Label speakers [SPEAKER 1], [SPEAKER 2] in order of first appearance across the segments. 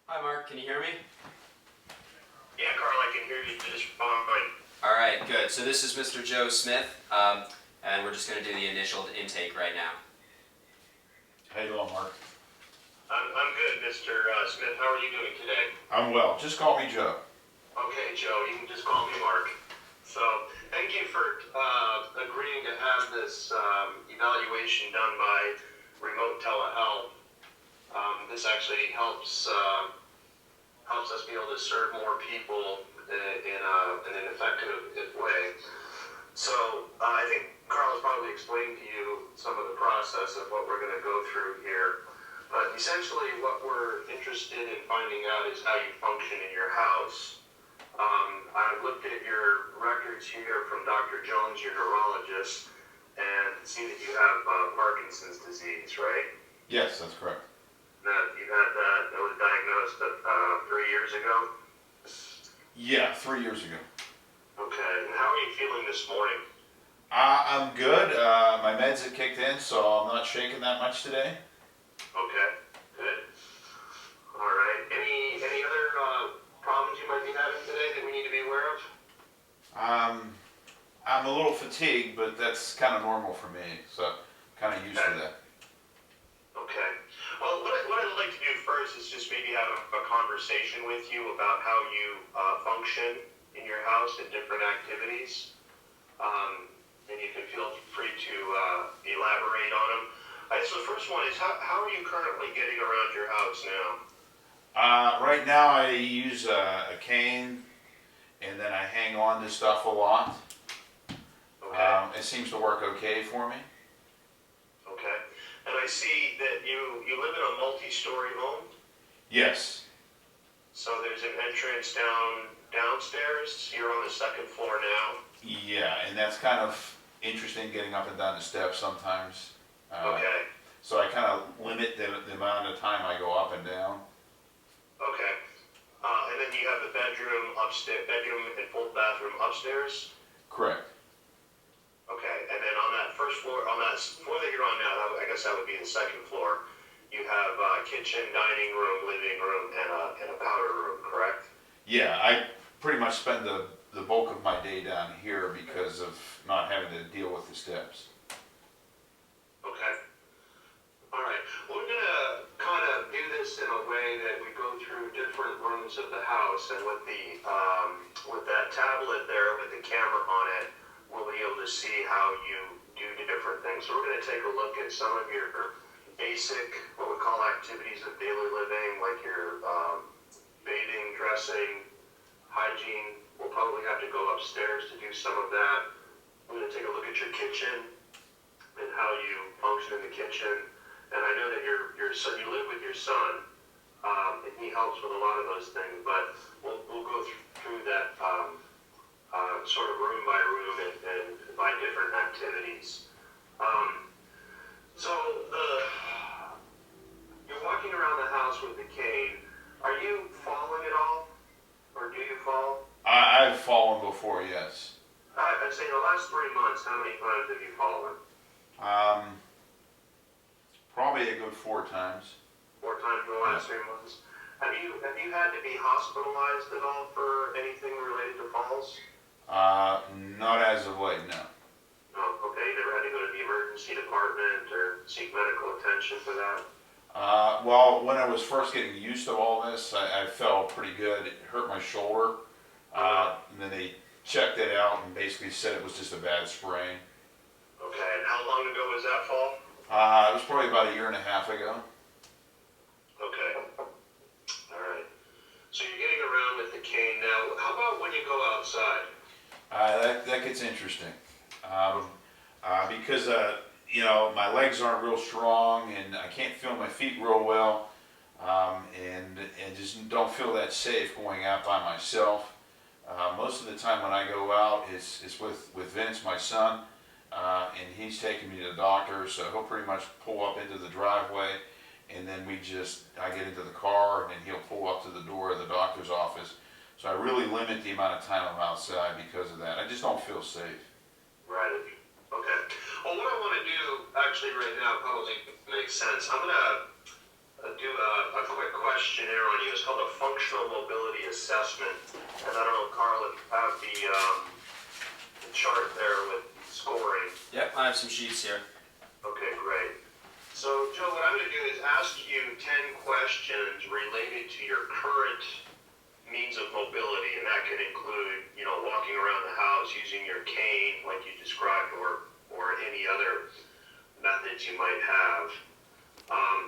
[SPEAKER 1] Hi Mark, can you hear me?
[SPEAKER 2] Yeah, Carl, I can hear you just fine.
[SPEAKER 1] Alright, good. So this is Mr. Joe Smith, and we're just going to do the initial intake right now.
[SPEAKER 3] How you doing, Mark?
[SPEAKER 2] I'm good, Mr. Smith. How are you doing today?
[SPEAKER 3] I'm well. Just call me Joe.
[SPEAKER 2] Okay, Joe, you can just call me Mark. So, thank you for agreeing to have this evaluation done by remote telehealth. This actually helps us be able to serve more people in an effective way. So, I think Carl has probably explained to you some of the process of what we're going to go through here. But essentially, what we're interested in finding out is how you function in your house. I've looked at your records here from Dr. Jones, your neurologist, and see that you have Parkinson's disease, right?
[SPEAKER 3] Yes, that's correct.
[SPEAKER 2] That you had that was diagnosed 3 years ago?
[SPEAKER 3] Yeah, 3 years ago.
[SPEAKER 2] Okay, and how are you feeling this morning?
[SPEAKER 3] I'm good. My meds have kicked in, so I'm not shaking that much today.
[SPEAKER 2] Okay, good. All right. Any other problems you might be having today that we need to be aware of?
[SPEAKER 3] I'm a little fatigued, but that's kind of normal for me, so kind of used to that.
[SPEAKER 2] Okay. Well, what I'd like to do first is just maybe have a conversation with you about how you function in your house in different activities. And you can feel free to elaborate on them. So the first one is, how are you currently getting around your house now?
[SPEAKER 3] Right now I use a cane, and then I hang on to stuff a lot.
[SPEAKER 2] Okay.
[SPEAKER 3] It seems to work okay for me.
[SPEAKER 2] Okay. And I see that you live in a multi-story home.
[SPEAKER 3] Yes.
[SPEAKER 2] So there's an entrance downstairs. You're on the second floor now.
[SPEAKER 3] Yeah, and that's kind of interesting getting up and down the steps sometimes.
[SPEAKER 2] Okay.
[SPEAKER 3] So I kind of limit the amount of time I go up and down.
[SPEAKER 2] Okay. And then you have the bedroom and full bathroom upstairs.
[SPEAKER 3] Correct.
[SPEAKER 2] Okay. And then on that first floor, on that floor that you're on now, I guess that would be the second floor. You have kitchen, dining room, living room, and a powder room. Correct?
[SPEAKER 3] Yeah, I pretty much spend the bulk of my day down here because of not having to deal with the steps.
[SPEAKER 2] Okay. All right. We're going to kind of do this in a way that we go through different rooms of the house, and with that tablet there with the camera on it, we'll be able to see how you do the different things. So we're going to take a look at some of your basic, what we call activities of daily living, like your bathing, dressing, hygiene. We'll probably have to go upstairs to do some of that. We're going to take a look at your kitchen and how you function in the kitchen. And I know that your son, you live with your son, and he helps with a lot of those things. But we'll go through that sort of room by room and by different activities. So you're walking around the house with the cane. Are you falling at all, or do you fall?
[SPEAKER 3] I've fallen before, yes.
[SPEAKER 2] I'd say in the last 3 months, how many times have you fallen?
[SPEAKER 3] Probably a good 4 times.
[SPEAKER 2] 4 times in the last 3 months. Have you had to be hospitalized at all for anything related to falls?
[SPEAKER 3] Not as of late, no.
[SPEAKER 2] No. Okay. You never had to go to the emergency department or seek medical attention for that?
[SPEAKER 3] Well, when I was first getting used to all this, I felt pretty good. It hurt my shoulder, and then they checked it out and basically said it was just a bad sprain.
[SPEAKER 2] Okay. And how long ago was that fall?
[SPEAKER 3] It was probably about 1.5 years ago.
[SPEAKER 2] Okay. All right. So you're getting around with the cane now. How about when you go outside?
[SPEAKER 3] That gets interesting, because my legs aren't real strong and I can't feel my feet real well, and just don't feel that safe going out by myself. Most of the time when I go out, it's with Vince, my son, and he's taking me to the doctor, so he'll pretty much pull up into the driveway, and then I get into the car, and then he'll pull up to the door of the doctor's office. So I really limit the amount of time I'm outside because of that. I just don't feel safe.
[SPEAKER 2] Right. Okay. Well, what I want to do actually right now probably makes sense. I'm going to do a quick questionnaire on you. It's called a functional mobility assessment. And I don't know, Carl, if you have the chart there with scoring.
[SPEAKER 1] Yep, I have some sheets here.
[SPEAKER 2] Okay, great. So, Joe, what I'm going to do is ask you 10 questions related to your current means of mobility, and that can include, walking around the house using your cane, like you described, or any other methods you might have.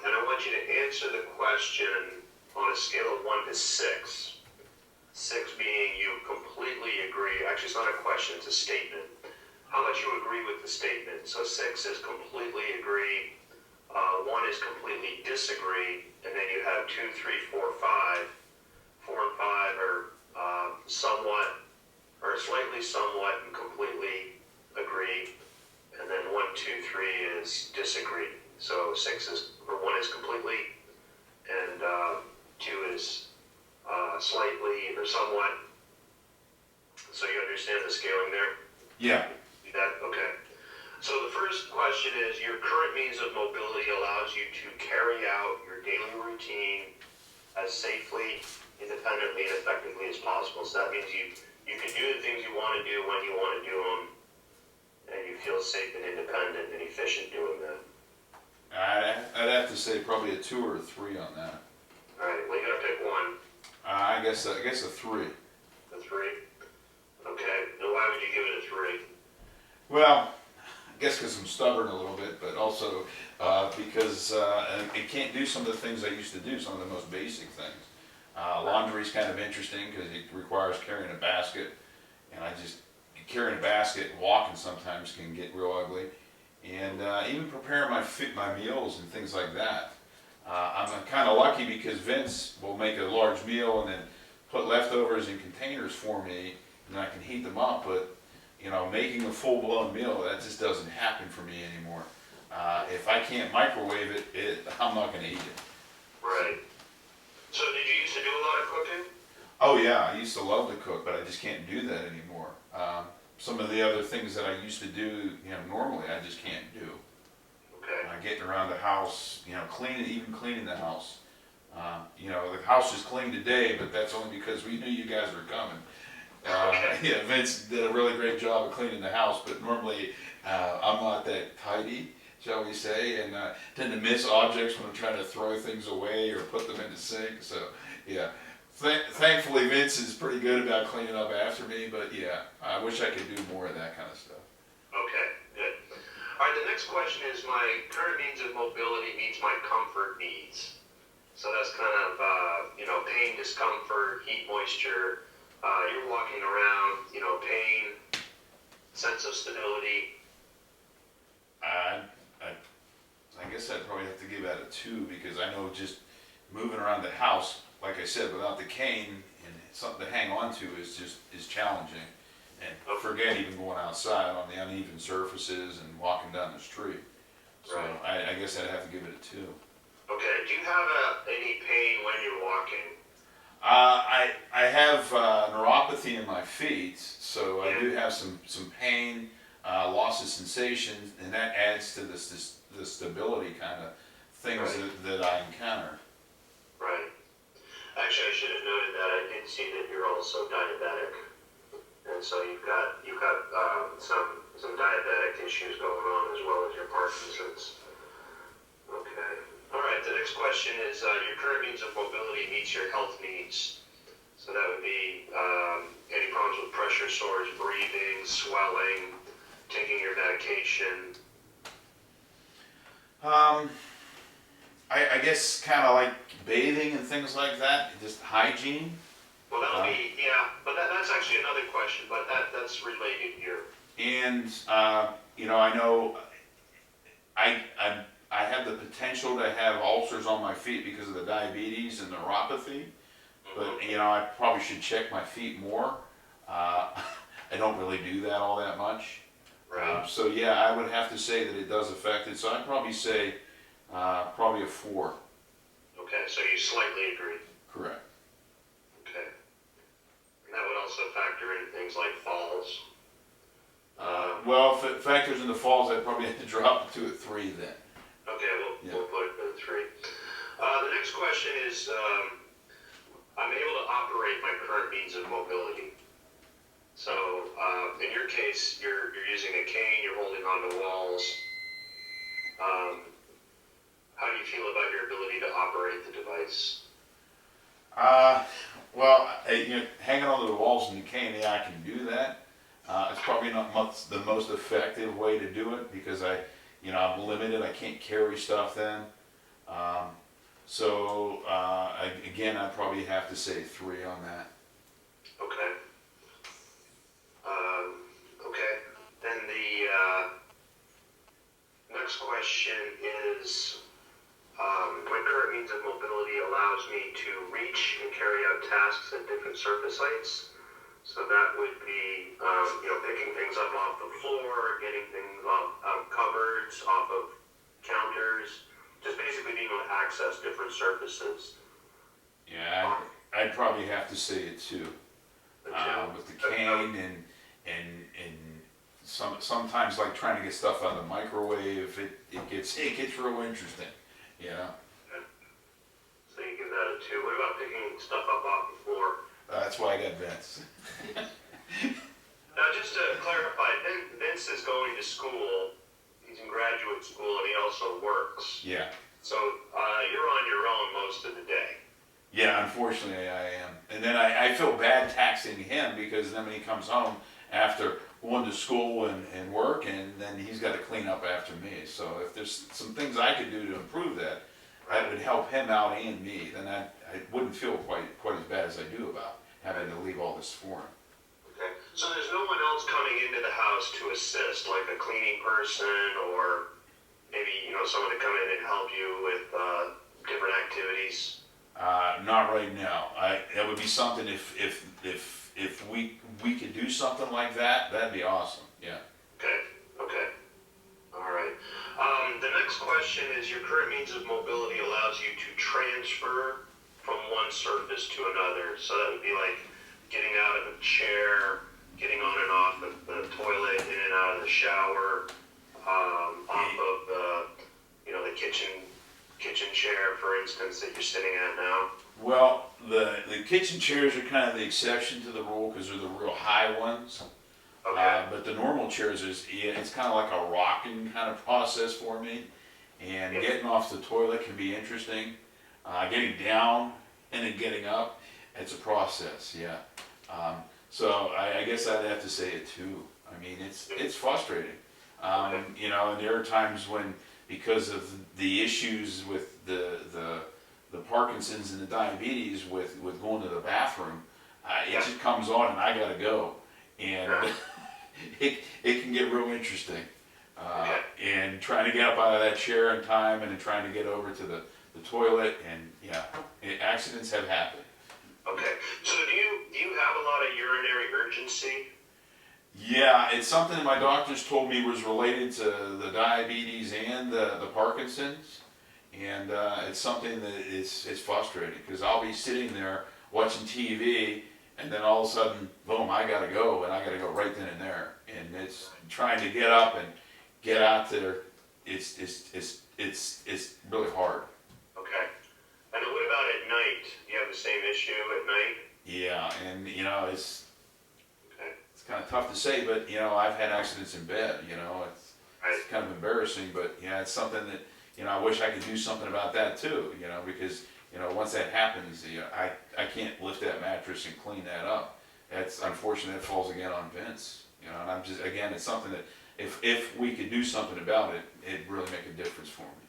[SPEAKER 2] And I want you to answer the question on a scale of 1 to 6. 6 being you completely agree. Actually, it's not a question, it's a statement. How much you agree with the statement. So 6 is completely agree, 1 is completely disagree, and then you have 2, 3, 4, 5. 4 and 5 are somewhat, or slightly, somewhat, and completely agree, and then 1, 2, 3 is disagree. So 6 is, or 1 is completely, and 2 is slightly or somewhat. So you understand the scaling there?
[SPEAKER 3] Yeah.
[SPEAKER 2] That okay. So the first question is, your current means of mobility allows you to carry out your daily routine as safely, independently, and effectively as possible. So that means you can do the things you want to do when you want to do them, and you feel safe and independent and efficient doing them.
[SPEAKER 3] I'd have to say probably a 2 or a 3 on that.
[SPEAKER 2] All right, well, you gotta pick one.
[SPEAKER 3] I guess a 3.
[SPEAKER 2] A 3. Okay. Now, why would you give it a 3?
[SPEAKER 3] Well, I guess because I'm stubborn a little bit, but also because I can't do some of the things I used to do, some of the most basic things. Laundry's kind of interesting because it requires carrying a basket, and carrying a basket, walking sometimes can get real ugly, and even preparing my meals and things like that. I'm kind of lucky because Vince will make a large meal and then put leftovers in containers for me, and I can heat them up, but making a full-blown meal, that just doesn't happen for me anymore. If I can't microwave it, I'm not going to eat it.
[SPEAKER 2] Right. So did you used to do a lot of cooking?
[SPEAKER 3] Oh yeah, I used to love to cook, but I just can't do that anymore. Some of the other things that I used to do, normally I just can't do.
[SPEAKER 2] Okay.
[SPEAKER 3] Getting around the house, even cleaning the house. The house is clean today, but that's only because we knew you guys were coming. Yeah, Vince did a really great job of cleaning the house, but normally I'm not that tidy, shall we say, and tend to miss objects when I'm trying to throw things away or put them in the sink. So yeah, thankfully Vince is pretty good about cleaning up after me, but yeah, I wish I could do more of that kind of stuff.
[SPEAKER 2] Okay, good. All right, the next question is, my current means of mobility meets my comfort needs. So that's kind of, pain, discomfort, heat, moisture. You're walking around, pain, sense of stability.
[SPEAKER 3] I guess I'd probably have to give that a 2 because I know just moving around the house, like I said, without the cane and something to hang on to is challenging. And forget even going outside on the uneven surfaces and walking down the street. So
[SPEAKER 2] Right.
[SPEAKER 3] I guess I'd have to give it a 2.
[SPEAKER 2] Okay, do you have any pain when you're walking?
[SPEAKER 3] I have neuropathy in my feet, so I do have some pain, loss of sensation, and that adds to the stability kind of things that I encounter.
[SPEAKER 2] Right. Actually, I should have noted that. I did see that you're also diabetic, and so you've got some diabetic issues going on as well as your Parkinson's. Okay. All right. The next question is, your current means of mobility meets your health needs. So that would be any problems with pressure sores, breathing, swelling, taking your medication.
[SPEAKER 3] I guess kind of like bathing and things like that, just hygiene.
[SPEAKER 2] Well, that'll be, yeah, but that's actually another question, but that's related here.
[SPEAKER 3] And I know I have the potential to have ulcers on my feet because of the diabetes and neuropathy. But I probably should check my feet more. I don't really do that all that much.
[SPEAKER 2] Right.
[SPEAKER 3] So yeah, I would have to say that it does affect it. So I'd probably say probably a 4.
[SPEAKER 2] Okay, so you slightly agree.
[SPEAKER 3] Correct.
[SPEAKER 2] Okay. And that would also factor in things like falls.
[SPEAKER 3] Well, if it factors in the falls, I'd probably have to drop it to a 3 then.
[SPEAKER 2] Okay, we'll put it at 3. The next question is, I'm able to operate my current means of mobility. So, in your case, you're using a cane, you're holding onto walls. How do you feel about your ability to operate the device?
[SPEAKER 3] Well, hanging onto the walls in the cane, yeah, I can do that. It's probably not much the most effective way to do it because I'm limited. I can't carry stuff then. Again, I'd probably have to say 3 on that.
[SPEAKER 2] Okay. Okay. Then the next question is, my current means of mobility allows me to reach and carry out tasks at different surface heights. So that would be, picking things up off the floor, getting things out of cupboards, off of counters, just basically being able to access different surfaces.
[SPEAKER 3] Yeah, I'd probably have to say it too. With the cane and sometimes like trying to get stuff out of the microwave, it gets real interesting. Yeah.
[SPEAKER 2] So you give that a 2. What about picking stuff up off the floor?
[SPEAKER 3] That's why I got Vince.
[SPEAKER 2] Now, just to clarify, Vince is going to school. He's in graduate school, and he also works.
[SPEAKER 3] Yeah.
[SPEAKER 2] So you're on your own most of the day.
[SPEAKER 3] Yeah, unfortunately I am. And then I feel bad taxing him because then when he comes home after going to school and work, and then he's got to clean up after me. So if there's some things I could do to improve that, that would help him out and me, then I wouldn't feel quite as bad as I do about having to leave all this for him.
[SPEAKER 2] Okay. So there's no one else coming into the house to assist, like a cleaning person or maybe someone to come in and help you with different activities.
[SPEAKER 3] Not right now. That would be something if we could do something like that, that'd be awesome. Yeah.
[SPEAKER 2] Okay. All right. The next question is, your current means of mobility allows you to transfer from one surface to another. So that would be like getting out of a chair, getting on and off of the toilet, in and out of the shower, off of the kitchen chair, for instance, that you're sitting at now.
[SPEAKER 3] Well, the kitchen chairs are kind of the exception to the rule because they're the real high ones.
[SPEAKER 2] Okay.
[SPEAKER 3] But the normal chairs it's kind of like a rocking kind of process for me, and getting off the toilet can be interesting. Getting down and then getting up, it's a process. Yeah. So I guess I'd have to say it too. I mean, it's frustrating. And there are times when, because of the issues with the Parkinson's and the diabetes with going to the bathroom, it just comes on and I gotta go, and it can get real interesting. And trying to get up out of that chair in time, and then trying to get over to the toilet, and accidents have happened.
[SPEAKER 2] Okay. So do you have a lot of urinary urgency?
[SPEAKER 3] Yeah, it's something that my doctors told me was related to the diabetes and the Parkinson's, and it's something that it's frustrating because I'll be sitting there watching TV, and then all of a sudden, boom, I gotta go, and I gotta go right then and there, and it's trying to get up and get out there. It's really hard.
[SPEAKER 2] Okay. And what about at night? Do you have the same issue at night?
[SPEAKER 3] Yeah, and it's kind of tough to say, but I've had accidents in bed. It's kind of embarrassing, but it's something that I wish I could do something about that too. Because once that happens, I can't lift that mattress and clean that up. That's unfortunate. That falls again on Vince. And I'm just, again, it's something that if we could do something about it, it'd really make a difference for me.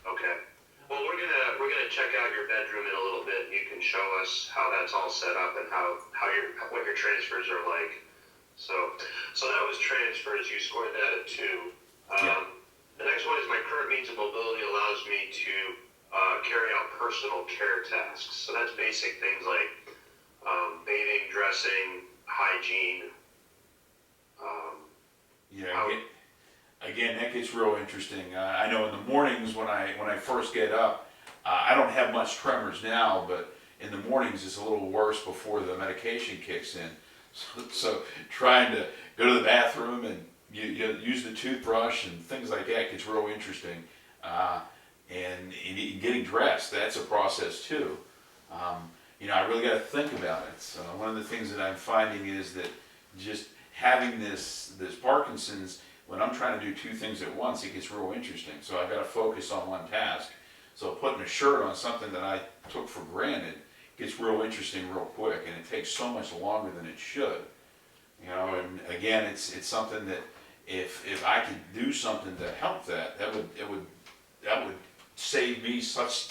[SPEAKER 2] Okay. Well, we're gonna check out your bedroom in a little bit. You can show us how that's all set up and what your transfers are like. So that was transfers. You scored that at 2. The next one is, my current means of mobility allows me to carry out personal care tasks. So that's basic things like bathing, dressing, hygiene.
[SPEAKER 3] Again, that gets real interesting. I know in the mornings when I first get up, I don't have much tremors now, but in the mornings it's a little worse before the medication kicks in. So trying to go to the bathroom and you use the toothbrush and things like that gets real interesting. And getting dressed, that's a process too. I really got to think about it. So one of the things that I'm finding is that just having this Parkinson's, when I'm trying to do two things at once, it gets real interesting. So I've got to focus on one task. So putting a shirt on something that I took for granted gets real interesting real quick, and it takes so much longer than it should. And again, it's something that if I could do something to help that would save me such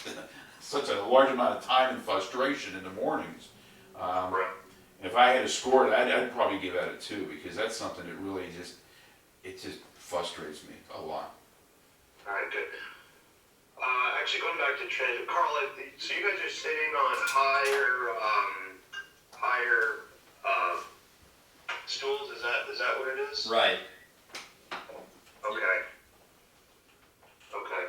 [SPEAKER 3] a large amount of time and frustration in the mornings. If I had to score it, I'd probably give that a 2, because that's something that really just frustrates me a lot.
[SPEAKER 2] All right, good. Actually, going back to transit, Carl, so you guys are sitting on higher stools? Is that what it is?
[SPEAKER 1] Right.
[SPEAKER 2] Okay. Okay.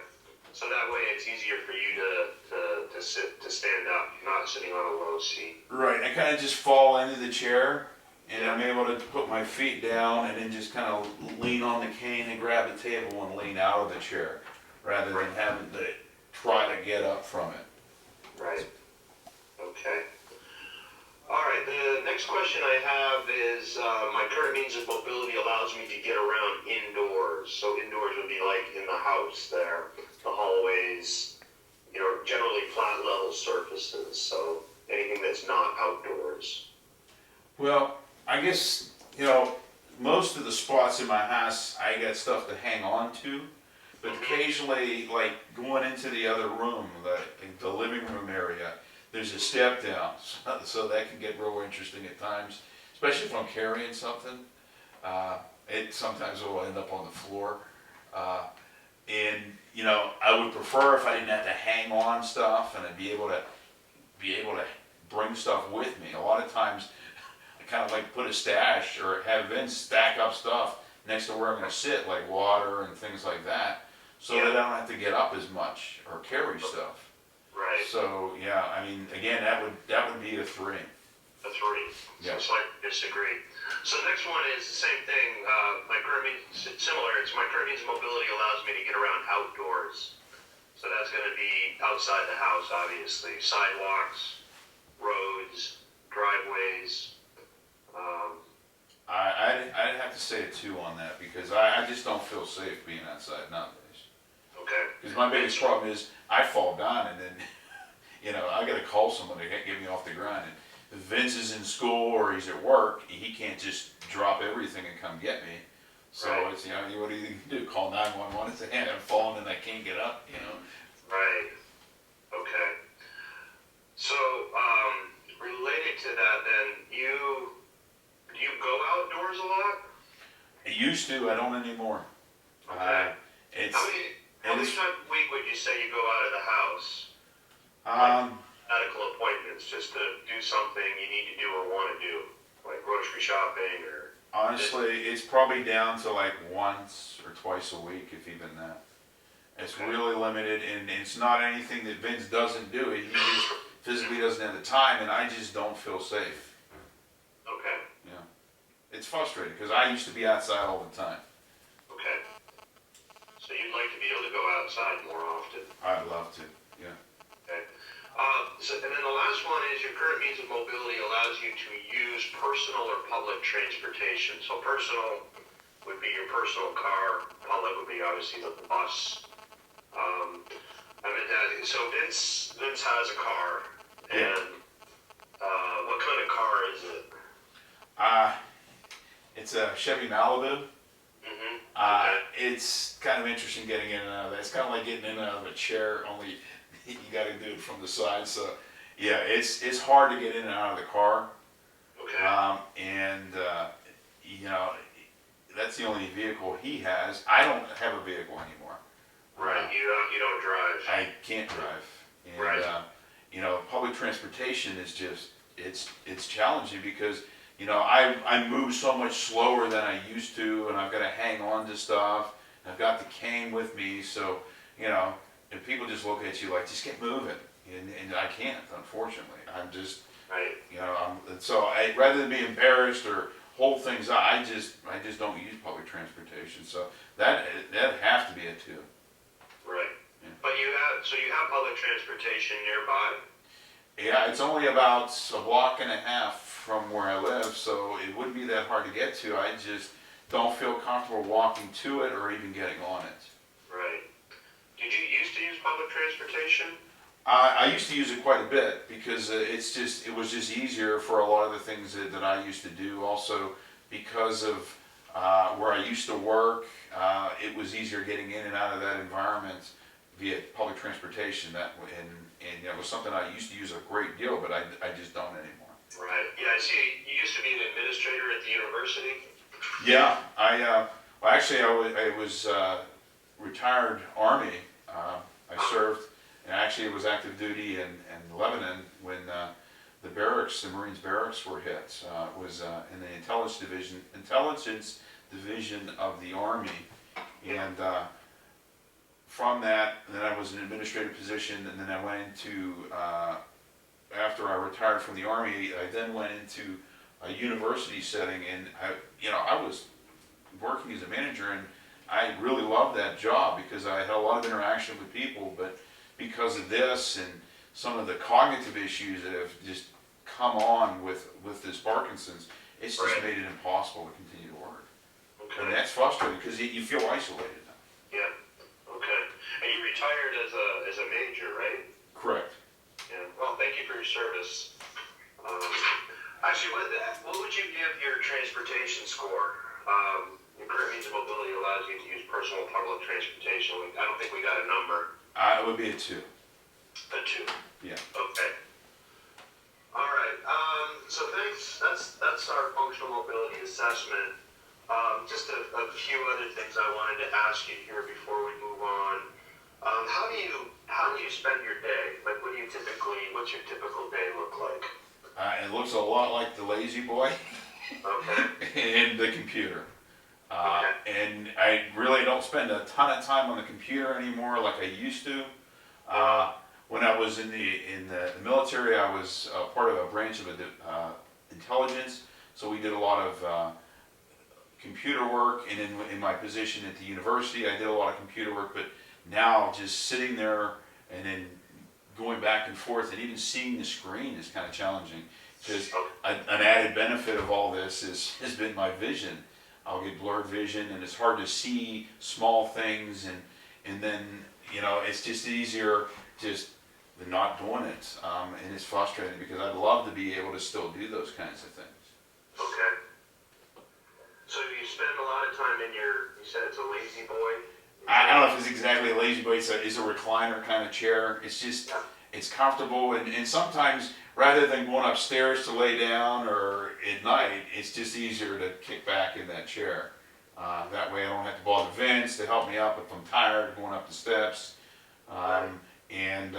[SPEAKER 2] So that way it's easier for you to stand up, not sitting on a low seat.
[SPEAKER 3] Right, I kind of just fall into the chair, and I'm able to put my feet down and then just kind of lean on the cane and grab the table and lean out of the chair, rather than having to try to get up from it.
[SPEAKER 2] Right. Okay. All right, the next question I have is, my current means of mobility allows me to get around indoors. So indoors would be like in the house there, the hallways, generally flat level surfaces. So anything that's not outdoors.
[SPEAKER 3] Well, I guess, most of the spots in my house, I got stuff to hang on to, but occasionally, like going into the other room, the living room area, there's a step down, so that can get real interesting at times, especially if I'm carrying something. It sometimes will end up on the floor. And I would prefer if I didn't have to hang on stuff, and I'd be able to bring stuff with me. A lot of times, I kind of like put a stash or have Vince stack up stuff next to where I'm going to sit, like water and things like that, so that I don't have to get up as much or carry stuff.
[SPEAKER 2] Right.
[SPEAKER 3] So yeah, I mean, again, that would be a 3.
[SPEAKER 2] A 3.
[SPEAKER 3] Yeah.
[SPEAKER 2] So slightly disagree. So the next one is the same thing. My current means, similar. It's my current means of mobility allows me to get around outdoors. So that's going to be outside the house, obviously. Sidewalks, roads, driveways.
[SPEAKER 3] I'd have to say a 2 on that, because I just don't feel safe being outside nowadays.
[SPEAKER 2] Okay.
[SPEAKER 3] Because my biggest problem is I fall down and then, I got to call someone to get me off the ground. And if Vince is in school or he's at work, he can't just drop everything and come get me. So it's, what do you do? Call 911 and say, hey, I'm falling and I can't get up,
[SPEAKER 2] Right. Okay. So, related to that then, do you go outdoors a lot?
[SPEAKER 3] I used to, I don't anymore.
[SPEAKER 2] Okay. How many times a week would you say you go out of the house? Medical appointments, just to do something you need to do or want to do, like grocery shopping or...
[SPEAKER 3] Honestly, it's probably down to like once or twice a week, if even that. It's really limited, and it's not anything that Vince doesn't do. He just physically doesn't have the time, and I just don't feel safe.
[SPEAKER 2] Okay.
[SPEAKER 3] Yeah. It's frustrating, because I used to be outside all the time.
[SPEAKER 2] Okay. So you'd like to be able to go outside more often?
[SPEAKER 3] I'd love to, yeah.
[SPEAKER 2] Okay. And then the last one is your current means of mobility allows you to use personal or public transportation. So personal would be your personal car, public would be obviously the bus. So Vince has a car, and what kind of car is it?
[SPEAKER 3] It's a Chevy Malibu.
[SPEAKER 2] Mm-hmm.
[SPEAKER 3] It's kind of interesting getting in and out of that. It's kind of like getting in and out of a chair, only you got to do it from the side. So yeah, it's hard to get in and out of the car.
[SPEAKER 2] Okay.
[SPEAKER 3] That's the only vehicle he has. I don't have a vehicle anymore.
[SPEAKER 2] Right. You don't drive.
[SPEAKER 3] I can't drive. And,
[SPEAKER 2] right.
[SPEAKER 3] Public transportation is just it's challenging, because I move so much slower than I used to, and I've got to hang on to stuff. I've got the cane with me, so and people just look at you like, just get moving, and I can't, unfortunately. I'm just
[SPEAKER 2] right.
[SPEAKER 3] So rather than be embarrassed or hold things up, I just don't use public transportation. So that has to be a 2.
[SPEAKER 2] Right.
[SPEAKER 3] Yeah.
[SPEAKER 2] But you have public transportation nearby?
[SPEAKER 3] Yeah, it's only about a block and a half from where I live, so it wouldn't be that hard to get to. I just don't feel comfortable walking to it or even getting on it.
[SPEAKER 2] Right. Did you used to use public transportation?
[SPEAKER 3] I used to use it quite a bit because it was just easier for a lot of the things that I used to do. Also, because of where I used to work, it was easier getting in and out of that environment via public transportation. And it was something I used to use a great deal, but I just don't anymore.
[SPEAKER 2] Right. Yeah, I see. You used to be an administrator at the university.
[SPEAKER 3] Yeah, well, actually, I was retired Army. I served, and actually, it was active duty in Lebanon when the barracks, the Marines barracks, were hit. It was in the intelligence division of the Army, and from that, then I was in an administrative position, and then I went into after I retired from the Army, I then went into a university setting, and I was working as a manager, and I really loved that job because I had a lot of interaction with people, but because of this and some of the cognitive issues that have just come on with this Parkinson's, it's just made it impossible to continue to work.
[SPEAKER 2] Okay.
[SPEAKER 3] And that's frustrating because you feel isolated now.
[SPEAKER 2] Yeah. Okay. And you retired as a major, right?
[SPEAKER 3] Correct.
[SPEAKER 2] Yeah. Well, thank you for your service. Actually, what would you give your transportation score? Your current means of mobility allows you to use personal public transportation. I don't think we got a number.
[SPEAKER 3] It would be a 2.
[SPEAKER 2] A 2.
[SPEAKER 3] Yeah.
[SPEAKER 2] Okay. All right. So thanks. That's our functional mobility assessment. Just a few other things I wanted to ask you here before we move on. How do you spend your day? Like, what's your typical day look like?
[SPEAKER 3] It looks a lot like the Lazy Boy
[SPEAKER 2] Okay.
[SPEAKER 3] and the computer. And I really don't spend a ton of time on the computer anymore like I used to. When I was in the military, I was part of a branch of intelligence, so we did a lot of computer work, and in my position at the university, I did a lot of computer work, but now just sitting there and then going back and forth and even seeing the screen is kind of challenging, because an added benefit of all this has been my vision. I'll get blurred vision, and it's hard to see small things, and then it's just easier just than not doing it, and it's frustrating because I'd love to be able to still do those kinds of things.
[SPEAKER 2] Okay. So you spend a lot of time you said it's a Lazy Boy?
[SPEAKER 3] I don't know if it's exactly a Lazy Boy, it's a recliner kind of chair. It's just, it's comfortable, and sometimes rather than going upstairs to lay down or at night, it's just easier to kick back in that chair. That way I don't have to bother Vince to help me up if I'm tired going up the steps. And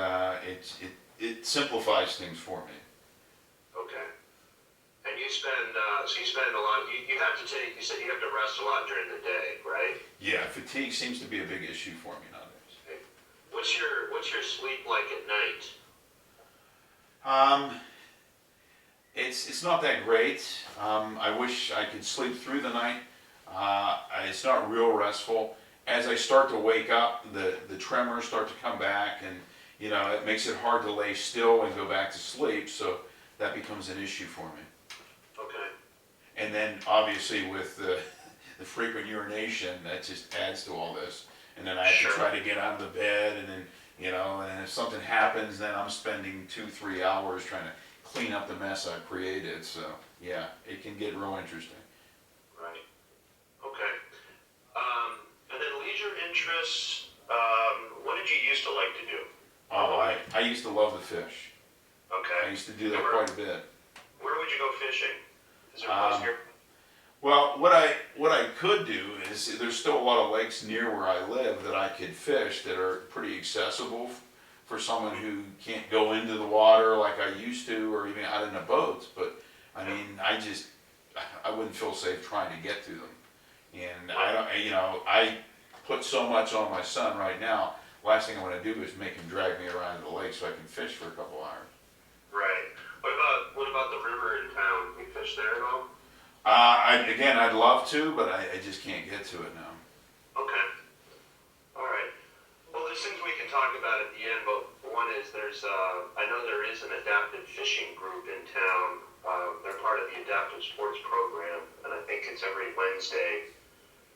[SPEAKER 3] it simplifies things for me.
[SPEAKER 2] Okay. And you spend a lot, you said you have to rest a lot during the day, right?
[SPEAKER 3] Yeah, fatigue seems to be a big issue for me nowadays.
[SPEAKER 2] Okay. What's your sleep like at night?
[SPEAKER 3] It's not that great. I wish I could sleep through the night. It's not real restful. As I start to wake up, the tremors start to come back, and it makes it hard to lay still and go back to sleep. So that becomes an issue for me.
[SPEAKER 2] Okay.
[SPEAKER 3] And then obviously with the frequent urination, that just adds to all this. And then I have to try to get out of the bed, and then and if something happens, then I'm spending 2-3 hours trying to clean up the mess I've created. So yeah, it can get real interesting.
[SPEAKER 2] Right. Okay. And then leisure interests. What did you used to like to do?
[SPEAKER 3] Oh, I used to love to fish.
[SPEAKER 2] Okay.
[SPEAKER 3] I used to do that quite a bit.
[SPEAKER 2] Where would you go fishing? Is there a place here?
[SPEAKER 3] Well, what I could do is there's still a lot of lakes near where I live that I could fish that are pretty accessible for someone who can't go into the water like I used to, or even out in a boat. But I mean, I wouldn't feel safe trying to get to them. And I put so much on my son right now. Last thing I want to do is make him drag me around the lake so I can fish for a couple hours.
[SPEAKER 2] Right. What about the river in town? Can you fish there at all?
[SPEAKER 3] I'd love to, but I just can't get to it now.
[SPEAKER 2] Okay. All right. Well, there's things we can talk about at the end, but one is I know there is an adaptive fishing group in town. They're part of the adaptive sports program, and I think it's every Wednesday.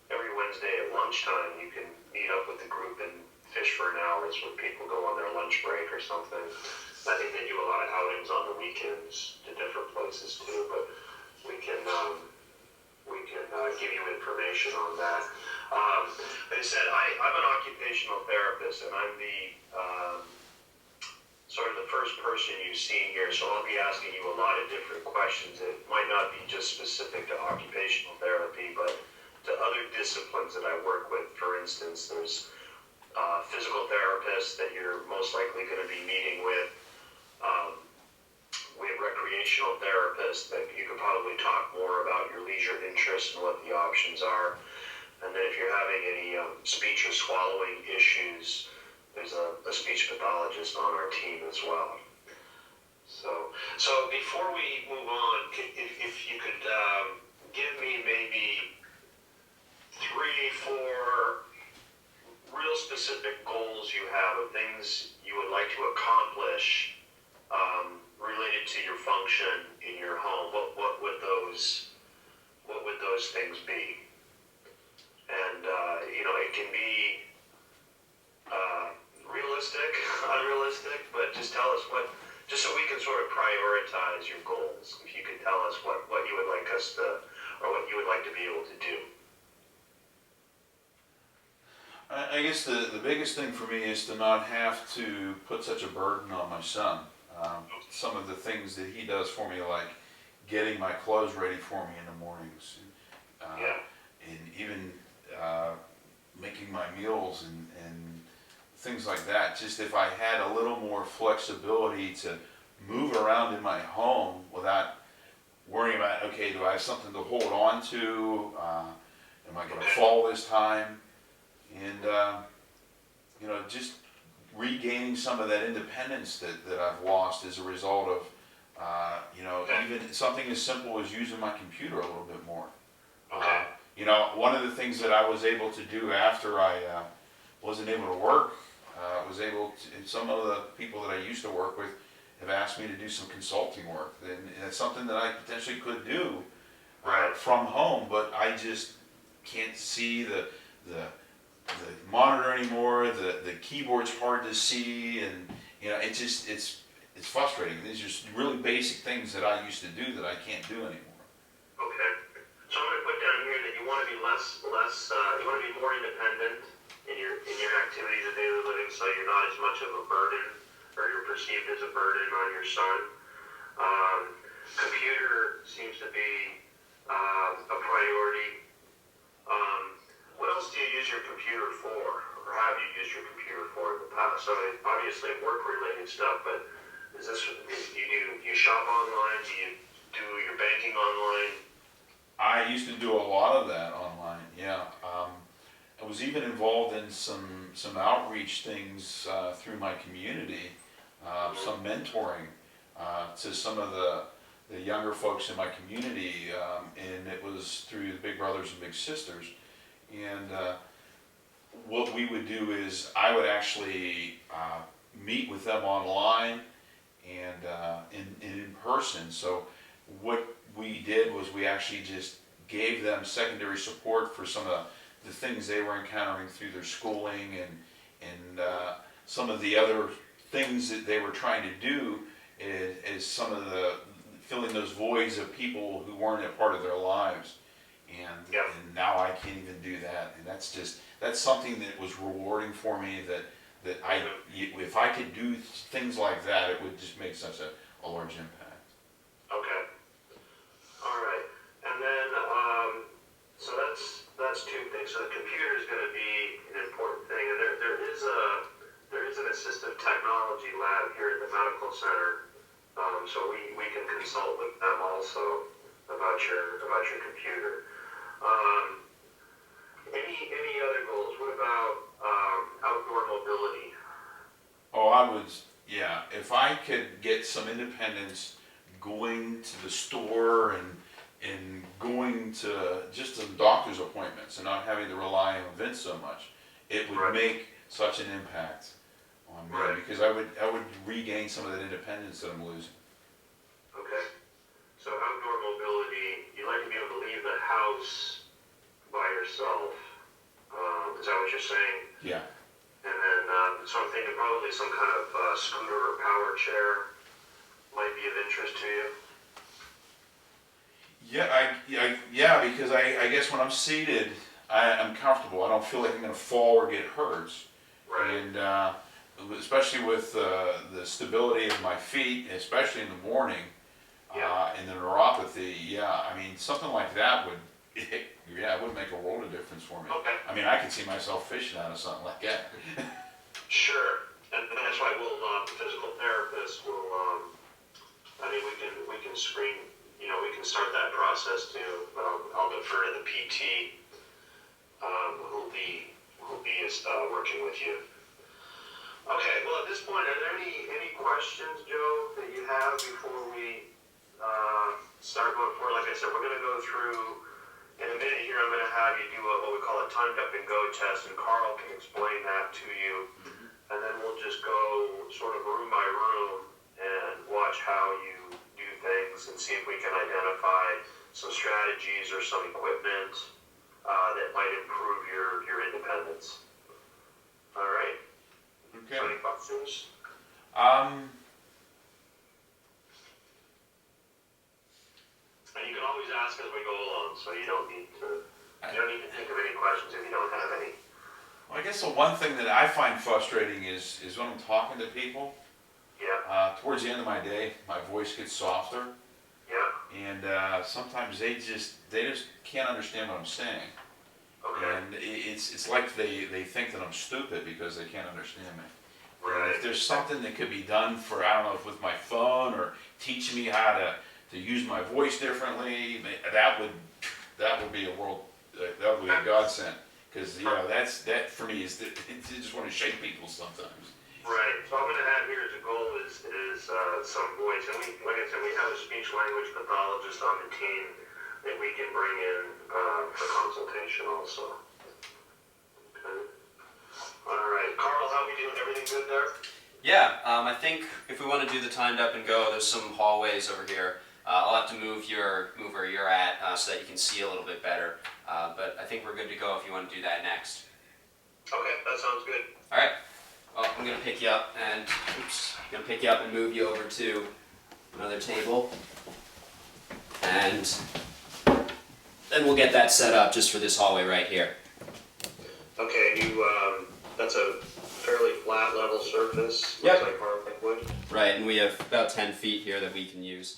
[SPEAKER 2] Every Wednesday at lunchtime, you can meet up with the group and fish for an hour. It's when people go on their lunch break or something. I think they do a lot of outings on the weekends to different places too, but we can give you information on that. Like I said, I'm an occupational therapist, and I'm the sort of the first person you've seen here, so I'll be asking you a lot of different questions. It might not be just specific to occupational therapy, but to other disciplines that I work with. For instance, there's physical therapists that you're most likely going to be meeting with. We have recreational therapists that you could probably talk more about your leisure interests and what the options are. And then if you're having any speech or swallowing issues, there's a speech pathologist on our team as well. So before we move on, if you could give me maybe 3, 4 real specific goals you have of things you would like to accomplish related to your function in your home, what would those things be? And it can be realistic, unrealistic, but just tell us just so we can sort of prioritize your goals. If you could tell us what you would like us to, or what you would like to be able to do.
[SPEAKER 3] I guess the biggest thing for me is to not have to put such a burden on my son. Some of the things that he does for me, like getting my clothes ready for me in the mornings, and even making my meals and things like that. Just if I had a little more flexibility to move around in my home without worrying about, okay, do I have something to hold on to? Am I going to fall this time? And just regaining some of that independence that I've lost as a result of, even something as simple as using my computer a little bit more. One of the things that I was able to do after I wasn't able to work, some of the people that I used to work with have asked me to do some consulting work. And it's something that I potentially could do from home, but I just can't see the monitor anymore. The keyboard's hard to see, and it's frustrating. These are just really basic things that I used to do that I can't do anymore.
[SPEAKER 2] Okay. So I'm going to put down here that you want to be you want to be more independent in your activities of daily living, so you're not as much of a burden, or you're perceived as a burden on your son. Computer seems to be a priority. What else do you use your computer for, or have you used your computer for in the past? So obviously work-related stuff, but is this, you shop online? Do you do your banking online?
[SPEAKER 3] I used to do a lot of that online, yeah. I was even involved in some outreach things through my community, some mentoring to some of the younger folks in my community, and it was through the Big Brothers and Big Sisters. And what we would do is I would actually meet with them online and in person. So what we did was we actually just gave them secondary support for some of the things they were encountering through their schooling and some of the other things that they were trying to do is some of the filling those voids of people who weren't a part of their lives. And now I can't even do that, and that's something that was rewarding for me. That if I could do things like that, it would just make such a large impact. Okay.
[SPEAKER 2] All right. And then so that's two things. So the computer is going to be an important thing, and there is an assistive technology lab here at the medical center, so we can consult with them also about your computer. Any other goals? What about outdoor mobility?
[SPEAKER 3] If I could get some independence going to the store and going to just some doctor's appointments and not having to rely on Vince so much, it would make such an impact on me,
[SPEAKER 2] Right.
[SPEAKER 3] because I would regain some of that independence that I'm losing.
[SPEAKER 2] Okay. So outdoor mobility, you like to be able to leave the house by yourself. Is that what you're saying?
[SPEAKER 3] Yeah.
[SPEAKER 2] And then, so I'm thinking probably some kind of scooter or power chair might be of interest to you.
[SPEAKER 3] Yeah, because I guess when I'm seated, I'm comfortable. I don't feel like I'm going to fall or get hurt.
[SPEAKER 2] Right.
[SPEAKER 3] And especially with the stability of my feet, especially in the morning,
[SPEAKER 2] Yeah.
[SPEAKER 3] and the neuropathy, yeah, I mean, something like that would, yeah, it would make a world of difference for me.
[SPEAKER 2] Okay.
[SPEAKER 3] I mean, I could see myself fishing out of something like that.
[SPEAKER 2] Sure. And that's why we'll, physical therapists will, I mean, we can screen, we can start that process too, but I'll defer to the PT, who'll be working with you. Okay, well, at this point, are there any questions, Joe, that you have before we start going forward? Like I said, we're going to go through, in a minute here, I'm going to have you do what we call a timed up and go test, and Carl can explain that to you. And then we'll just go sort of room by room and watch how you do things and see if we can identify some strategies or some equipment that might improve your independence. All right?
[SPEAKER 3] Okay.
[SPEAKER 2] So any questions? And you can always ask as we go along, so you don't need to think of any questions if you don't have any.
[SPEAKER 3] Well, I guess the one thing that I find frustrating is when I'm talking to people,
[SPEAKER 2] Yeah,
[SPEAKER 3] towards the end of my day, my voice gets softer,
[SPEAKER 2] yeah,
[SPEAKER 3] and sometimes they just can't understand what I'm saying.
[SPEAKER 2] okay,
[SPEAKER 3] And it's like they think that I'm stupid because they can't understand me. And
[SPEAKER 2] right,
[SPEAKER 3] if there's something that could be done for, I don't know, if with my phone or teaching me how to use my voice differently, that would be a world, that would be a godsend. Because that for me is you just want to shake people sometimes.
[SPEAKER 2] right. So I'm gonna have here as a goal is some voice, and like I said, we have a speech language pathologist on the team that we can bring in for consultation also. Okay. All right, Carl, how we doing? Everything good there?
[SPEAKER 1] Yeah, I think if we want to do the timed up and go, there's some hallways over here. I'll have to move where you're at so that you can see a little bit better. But I think we're good to go if you want to do that next.
[SPEAKER 2] Okay, that sounds good.
[SPEAKER 1] All right. Well, I'm gonna pick you up and move you over to another table, and then we'll get that set up just for this hallway right here.
[SPEAKER 2] Okay, that's a fairly flat level surface.
[SPEAKER 1] Yep.
[SPEAKER 2] Looks like hardwood wood.
[SPEAKER 1] Right, and we have about 10 feet here that we can use.